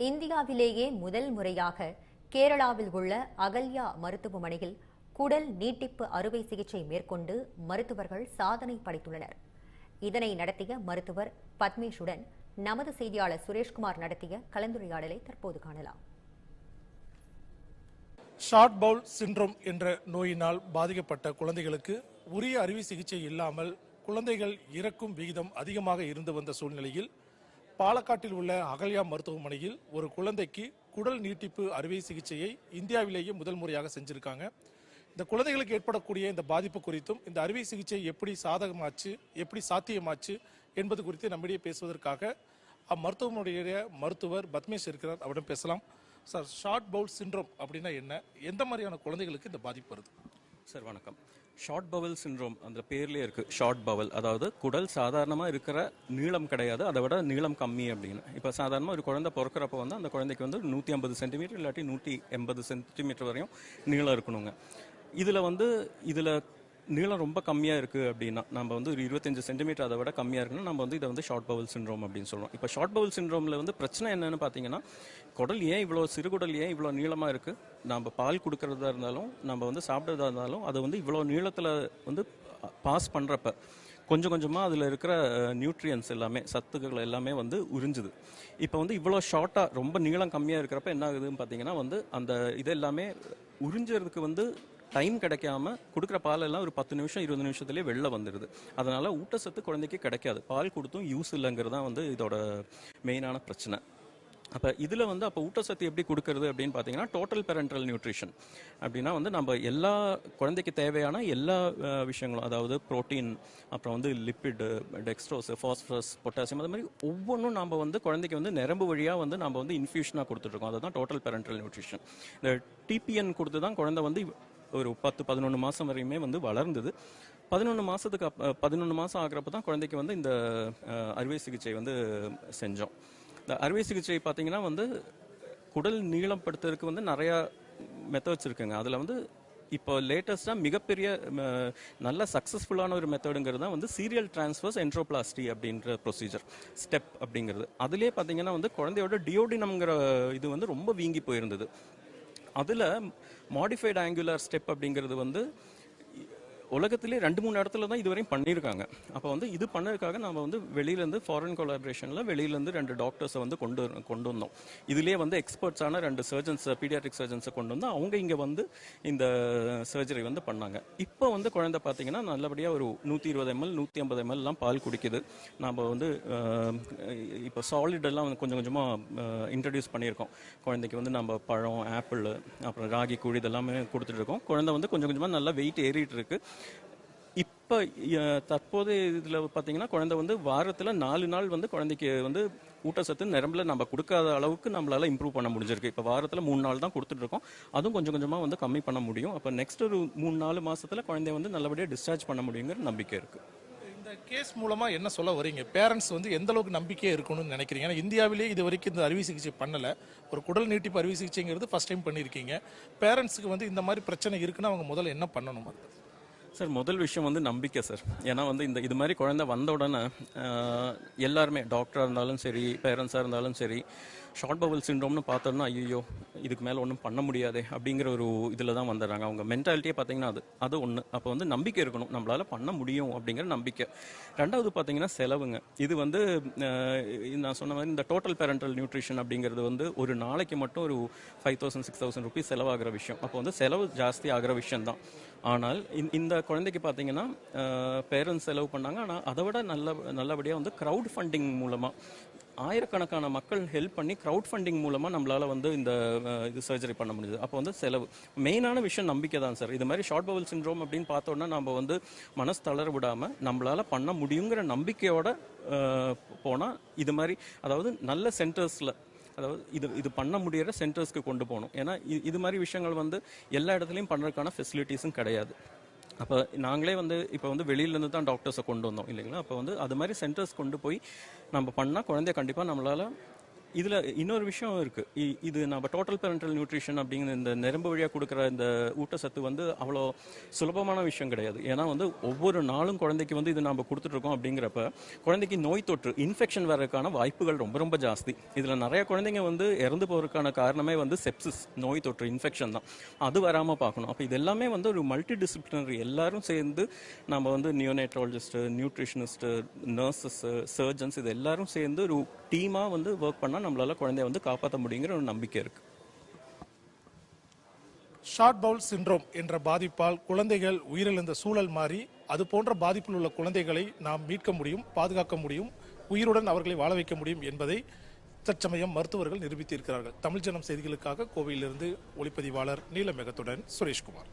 இந்தியாவிலேயே முதல் முறையாக கேரளாவில் உள்ள அகல்யா மருத்துவமனையில் குடல் நீட்டிப்பு அறுவை சிகிச்சை மேற்கொண்டு மருத்துவர்கள் சாதனை படைத்துள்ளனர். இதனை நடத்திய மருத்துவர் பத்மேஷுடன் நமது செய்தியாளர் சுரேஷ்குமார் நடத்திய கலந்துரையாடலை தற்போது காணலாம். ஷார்ட் பவுல் சிண்ட்ரோம் என்ற நோயினால் பாதிக்கப்பட்ட குழந்தைகளுக்கு உரிய அறுவை சிகிச்சை இல்லாமல் குழந்தைகள் இறக்கும் விகிதம் அதிகமாக இருந்து வந்த சூழ்நிலையில் பாலக்காட்டில் உள்ள அகல்யா மருத்துவமனையில் ஒரு குழந்தைக்கு குடல் நீட்டிப்பு அறுவை சிகிச்சையை இந்தியாவிலேயே முதல் முறையாக செஞ்சிருக்காங்க. இந்த குழந்தைகளுக்கு ஏற்படக்கூடிய இந்த பாதிப்பு குறித்தும் இந்த அறுவை சிகிச்சை எப்படி சாதகமாச்சு, எப்படி சாத்தியமாச்சு என்பது குறித்து நம்மிடையே பேசுவதற்காக அம்மருத்துவமனையுடைய மருத்துவர் பத்மேஷ் இருக்கிறார். அவரிடம் பேசலாம். சார், ஷார்ட் பவுல் சிண்ட்ரோம் அப்படின்னா என்ன, எந்த மாதிரியான குழந்தைகளுக்கு இந்த பாதிப்பு வருது? சார் வணக்கம். ஷார்ட் பவல் சிண்ட்ரோம் அந்த பேர்லேயே இருக்குது. ஷார்ட் பவல் அதாவது குடல் சாதாரணமாக இருக்கிற நீளம் கிடையாது, அதை விட நீளம் கம்மி அப்படின்னு. இப்போ சாதாரணமாக ஒரு குழந்தை பிறக்கிறப்ப வந்து அந்த குழந்தைக்கு வந்து 150 சென்டிமீட்டர் இல்லாட்டி 180 சென்டிமீட்டர் வரையும் நீளம் இருக்கணுங்க. இதில் நீளம் ரொம்ப கம்மியாக இருக்குது அப்படின்னா நம்ம வந்து ஒரு 25 சென்டிமீட்டர் அதை விட கம்மியாக இருக்குன்னா நம்ம வந்து இதை வந்து ஷார்ட் பவல் சிண்ட்ரோம் அப்படின்னு சொல்கிறோம். இப்போ ஷார்ட் பவல் சிண்ட்ரோமில் வந்து பிரச்சனை என்னென்னு பார்த்தீங்கன்னா, குடல் ஏன் இவ்வளோ சிறுகுடல் ஏன் இவ்வளோ நீளமாக இருக்குது, நம்ம பால் கொடுக்கறதா இருந்தாலும் நம்ம வந்து சாப்பிட்றதா இருந்தாலும் அதை வந்து இவ்வளோ நீளத்தில் வந்து பாஸ் பண்ணுறப்ப கொஞ்சம் கொஞ்சமாக அதில் இருக்கிற நியூட்ரியன்ஸ் எல்லாமே, சத்துக்கள் எல்லாமே வந்து உறிஞ்சுது. இப்போ வந்து இவ்வளோ ஷார்ட்டாக ரொம்ப நீளம் கம்மியாக இருக்கிறப்ப என்ன ஆகுதுன்னு பார்த்தீங்கன்னா வந்து அந்த இது எல்லாமே உறிஞ்சறதுக்கு வந்து டைம் கிடைக்காம கொடுக்குற பால் எல்லாம் ஒரு 10 நிமிஷம் 20 நிமிஷத்துலேயே வெளில வந்துடுது. அதனால ஊட்டச்சத்து குழந்தைக்கு கிடைக்காது. பால் கொடுத்தும் யூஸ் இல்லைங்கிறது தான் வந்து இதோட மெயினான பிரச்சனை. அப்போ இதில் வந்து அப்போ ஊட்டச்சத்து எப்படி கொடுக்கறது அப்படின்னு பார்த்தீங்கன்னா, டோட்டல் பேரண்டல் நியூட்ரிஷன் அப்படின்னா வந்து நம்ம எல்லா குழந்தைக்கு தேவையான எல்லா விஷயங்களும், அதாவது புரோட்டீன், அப்புறம் வந்து லிப்பிடு, டெக்ஸ்ட்ரோஸ், ஃபாஸ்பரஸ், பொட்டாசியம், அது மாதிரி ஒவ்வொன்றும் நம்ம வந்து குழந்தைக்கு வந்து நரம்பு வழியாக வந்து நம்ம வந்து இன்ஃபியூஷனாக கொடுத்துட்ருக்கோம். அதுதான் டோட்டல் பேரண்டல் நியூட்ரிஷன். இந்த டிபிஎன் கொடுத்து தான் குழந்தை வந்து ஒரு 10-11 மாதம் வரையுமே வந்து வளர்ந்தது. 11 மாதம் ஆகிறப்ப தான் குழந்தைக்கு வந்து இந்த அறுவை சிகிச்சை வந்து செஞ்சோம். இந்த அறுவை சிகிச்சை பார்த்தீங்கன்னா வந்து குடல் நீளப்படுத்துறதுக்கு வந்து நிறையா மெத்தட்ஸ் இருக்குங்க. அதில் வந்து இப்போ லேட்டஸ்டாக மிகப்பெரிய நல்ல சக்ஸஸ்ஃபுல்லான ஒரு மெத்தடுங்கிறது தான் வந்து சீரியல் டிரான்ஸ்ஃபர்ஸ் என்ட்ரோபிளாஸ்டி அப்படின்ற ப்ரொசீஜர் ஸ்டெப் அப்படிங்கிறது. அதிலே பார்த்தீங்கன்னா வந்து குழந்தையோட டியோடினம்ங்கிற இது வந்து ரொம்ப வீங்கி போயிருந்தது. அதில் மாடிஃபைடு ஆங்குலர் ஸ்டெப் அப்படிங்கிறது வந்து உலகத்திலே 2-3 இடத்துல தான் இதுவரையும் பண்ணியிருக்காங்க. அப்போ வந்து இது பண்ணதுக்காக நம்ம வந்து வெளியிலேருந்து ஃபாரின் கொலாபரேஷனில் வெளியிலேருந்து 2 டாக்டர்ஸை வந்து கொண்டு வந்தோம். இதுலேயே வந்து எக்ஸ்பர்ட்ஸான 2 சர்ஜன்ஸ், பீடியாட்ரிக் சர்ஜன்ஸை கொண்டு வந்தோம். அவங்க இங்கே வந்து இந்த சர்ஜரி வந்து பண்ணாங்க. இப்போ வந்து குழந்தை பார்த்தீங்கன்னா நல்லபடியாக ஒரு 120 ml 150 mlலாம் பால் குடிக்குது. நம்ம வந்து இப்போ சாலிடெல்லாம் வந்து கொஞ்சம் கொஞ்சமாக இன்ட்ரடியூஸ் பண்ணியிருக்கோம். குழந்தைக்கு வந்து நம்ம பழம், ஆப்பிள், அப்புறம் ராகி கூழ் இதெல்லாமே கொடுத்துட்ருக்கோம். குழந்தை வந்து கொஞ்சம் கொஞ்சமாக நல்லா வெயிட் ஏறிட்டு இருக்கு. இப்போ தற்போது இதில் பார்த்தீங்கன்னா குழந்தை வந்து வாரத்தில் 4 நாள் வந்து குழந்தைக்கு வந்து ஊட்டச்சத்து நிரம்பில் நம்ம கொடுக்காத அளவுக்கு நம்மளால இம்ப்ரூவ் பண்ண முடிஞ்சிருக்கு. இப்போ வாரத்தில் 3 நாள் தான் கொடுத்துட்ருக்கோம். அதுவும் கொஞ்சம் கொஞ்சமாக வந்து கம்மி பண்ண முடியும். அப்போ நெக்ஸ்ட் ஒரு 3-4 மாதத்தில் குழந்தைய வந்து நல்லபடியாக டிஸ்சார்ஜ் பண்ண முடியுங்கிற நம்பிக்கை இருக்குது. இந்த கேஸ் மூலமா என்ன சொல்ல வரீங்க? பேரண்ட்ஸ் வந்து எந்த அளவுக்கு நம்பிக்கையா இருக்கணும்னு நினைக்கிறீங்க? ஏன்னா இந்தியாவிலேயே இது வரைக்கும் இந்த அறுவை சிகிச்சை பண்ணல. ஒரு குடல் நீட்டிப்பு அறுவை சிகிச்சைங்கிறது ஃபர்ஸ்ட் டைம் பண்ணியிருக்கீங்க. பேரண்ட்ஸுக்கு வந்து இந்த மாதிரி பிரச்சனை இருக்குன்னா அவங்க முதல்ல என்ன பண்ணணும்? சார், முதல் விஷயம் வந்து நம்பிக்கை சார். ஏன்னா வந்து இது மாதிரி குழந்தை வந்த உடனே எல்லாருமே, டாக்டராக இருந்தாலும் சரி, பேரண்ட்ஸாக இருந்தாலும் சரி, ஷார்ட் பவல் சிண்ட்ரோம்னு பார்த்தோன்னா ஐயோ இதுக்கு மேலே ஒன்றும் பண்ண முடியாதே அப்படிங்கிற ஒரு இதில் தான் வந்துடுறாங்க. அவங்க மென்டாலிட்டியே பார்த்தீங்கன்னா அது ஒன்று. அப்போ வந்து நம்பிக்கை இருக்கணும், நம்மளால் பண்ண முடியும் அப்படிங்கிற நம்பிக்கை. ரெண்டாவது பார்த்தீங்கன்னா செலவுங்க. இது வந்து நான் சொன்ன மாதிரி இந்த டோட்டல் பேரண்டல் நியூட்ரிஷன் அப்படிங்கிறது வந்து ஒரு நாளைக்கு மட்டும் ஒரு 5000-6000 ருபீஸ் செலவாகிற விஷயம். அப்போ வந்து செலவு ஜாஸ்தி ஆகிற விஷயம் தான். ஆனால் இந்த குழந்தைக்கு பார்த்தீங்கன்னா பேரண்ட்ஸ் செலவு பண்ணாங்க. ஆனால் அதை விட நல்லபடியாக வந்து க்ரௌட் ஃபண்டிங் மூலமாக ஆயிரக்கணக்கான மக்கள் ஹெல்ப் பண்ணி க்ரௌட் ஃபண்டிங் மூலமாக நம்மளால் வந்து இந்த இது சர்ஜரி பண்ண முடியுது. அப்போ வந்து செலவு, மெயினான விஷயம் நம்பிக்கை தான் சார். இது மாதிரி ஷார்ட் பவல் சிண்ட்ரோம் அப்படின்னு பார்த்தோன்னா நம்ம வந்து மனசு தளர விடாமல் நம்மளால் பண்ண முடியுங்கிற நம்பிக்கையோட போனால் இது மாதிரி, அதாவது நல்ல சென்டர்ஸில், அதாவது இது பண்ண முடியிற சென்டர்ஸ்க்கு கொண்டு போகணும். ஏன்னா இது மாதிரி விஷயங்கள் வந்து எல்லா இடத்துலையும் பண்ணுறதுக்கான ஃபெசிலிட்டிஸும் கிடையாது. அப்போ நாங்களே வந்து இப்போ வந்து வெளியிலேருந்து தான் டாக்டர்ஸை கொண்டு வந்தோம் இல்லைங்களா. அப்போ வந்து அது மாதிரி சென்டர்ஸ் கொண்டு போய் நம்ம பண்ணால் குழந்தைய கண்டிப்பாக நம்மளால் இதுல இன்னொரு விஷயம் இருக்கு. இது நம்ம டோட்டல் பேரண்டல் நியூட்ரிஷன் அப்படிங்கிற இந்த நரம்பு வழியா கொடுக்குற இந்த ஊட்டச்சத்து வந்து அவ்வளோ சுலபமான விஷயம் கிடையாது. ஏன்னா வந்து ஒவ்வொரு நாளும் குழந்தைக்கு வந்து இது நம்ம கொடுத்துட்டு இருக்கோம் அப்படிங்கிறப்ப குழந்தைக்கு நோய் தொற்று இன்ஃபெக்ஷன் வரதுக்கான வாய்ப்புகள் ரொம்ப ரொம்ப ஜாஸ்தி. இதுல நிறைய குழந்தைங்க வந்து இறந்து போறதுக்கான காரணமே வந்து செப்சிஸ், நோய் தொற்று இன்ஃபெக்ஷன் தான். அது வராம பார்க்கணும். அப்ப இது எல்லாமே வந்து ஒரு மல்டி டிசிப்ளினரி, எல்லாரும் சேர்ந்து நம்ம வந்து நியோனேட்ராலஜிஸ்ட், நியூட்ரிஷனிஸ்ட், நர்சஸ், சர்ஜன்ஸ் இது எல்லாரும் சேர்ந்து ஒரு டீமா வந்து ஒர்க் பண்ணா நம்மளால குழந்தைய வந்து காப்பாற்ற முடியுங்கிற ஒரு நம்பிக்கை இருக்கு. ஷார்ட் பவுல் சிண்ட்ரோம் என்ற பாதிப்பால் குழந்தைகள் உயிரிழந்த சூழல் மாறி அது போன்ற பாதிப்பில் உள்ள குழந்தைகளை நாம் மீட்க முடியும், பாதுகாக்க முடியும், உயிருடன் அவர்களை வாழ வைக்க முடியும் என்பதை தற்சமயம் மருத்துவர்கள் நிரூபித்திருக்கிறார்கள். தமிழ் ஜனம் செய்திகளுக்காக கோவையிலிருந்து ஒளிப்பதிவாளர் நீலமேகத்துடன் சுரேஷ்குமார்.